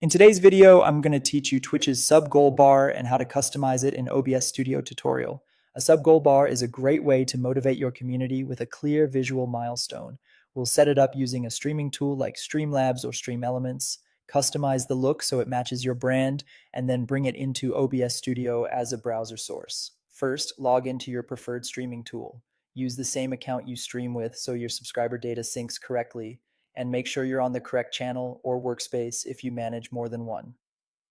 In today's video, I'm going to teach you Twitch's sub-goal bar and how to customize it in OBS Studio tutorial. A sub-goal bar is a great way to motivate your community with a clear visual milestone. We'll set it up using a streaming tool like Streamlabs or Stream Elements, customize the look so it matches your brand, and then bring it into OBS Studio as a browser source. First, log into your preferred streaming tool. Use the same account you stream with so your subscriber data syncs correctly, and make sure you're on the correct channel or workspace if you manage more than one.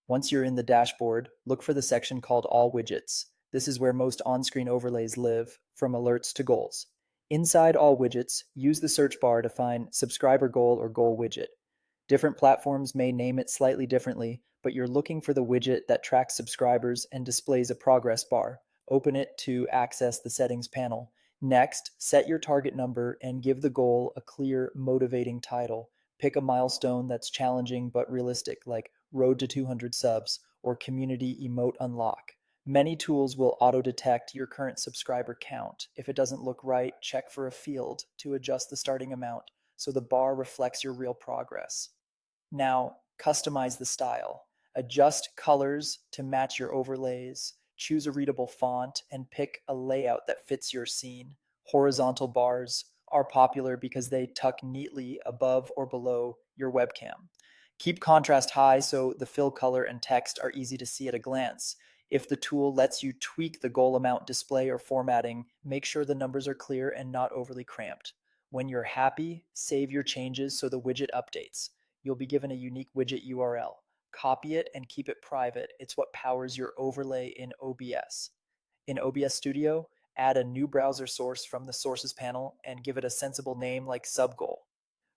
Once you're in the dashboard, look for the section called All Widgets. This is where most on-screen overlays live, from alerts to goals. Inside All Widgets, use the search bar to find Subscriber Goal or Goal Widget. Different platforms may name it slightly differently, but you're looking for the widget that tracks subscribers and displays a progress bar. Open it to access the settings panel. Next, set your target number and give the goal a clear, motivating title. Pick a milestone that's challenging but realistic, like Road to 200 subs or Community Emote Unlock. Many tools will auto-detect your current subscriber count. If it doesn't look right, check for a field to adjust the starting amount so the bar reflects your real progress. Now, customize the style. Adjust colors to match your overlays. Choose a readable font and pick a layout that fits your scene. Horizontal bars are popular because they tuck neatly above or below your webcam. Keep contrast high so the fill color and text are easy to see at a glance. If the tool lets you tweak the goal amount display or formatting, make sure the numbers are clear and not overly cramped. When you're happy, save your changes so the widget updates. You'll be given a unique widget URL. Copy it and keep it private. It's what powers your overlay in OBS. In OBS Studio, add a new browser source from the Sources panel and give it a sensible name like subgoal.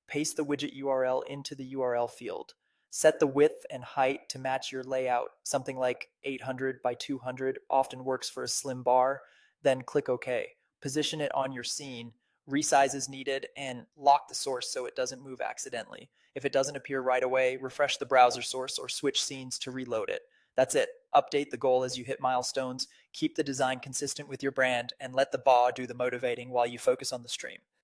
Paste the widget URL into the URL field. Set the width and height to match your layout. Something like 800 by 200 often works for a slim bar. Then click OK. Position it on your scene, resize as needed, and lock the source so it doesn't move accidentally. If it doesn't appear right away, refresh the browser source or switch scenes to reload it. That's it. Update the goal as you hit milestones, keep the design consistent with your brand, and let the bar do the motivating while you focus on the stream.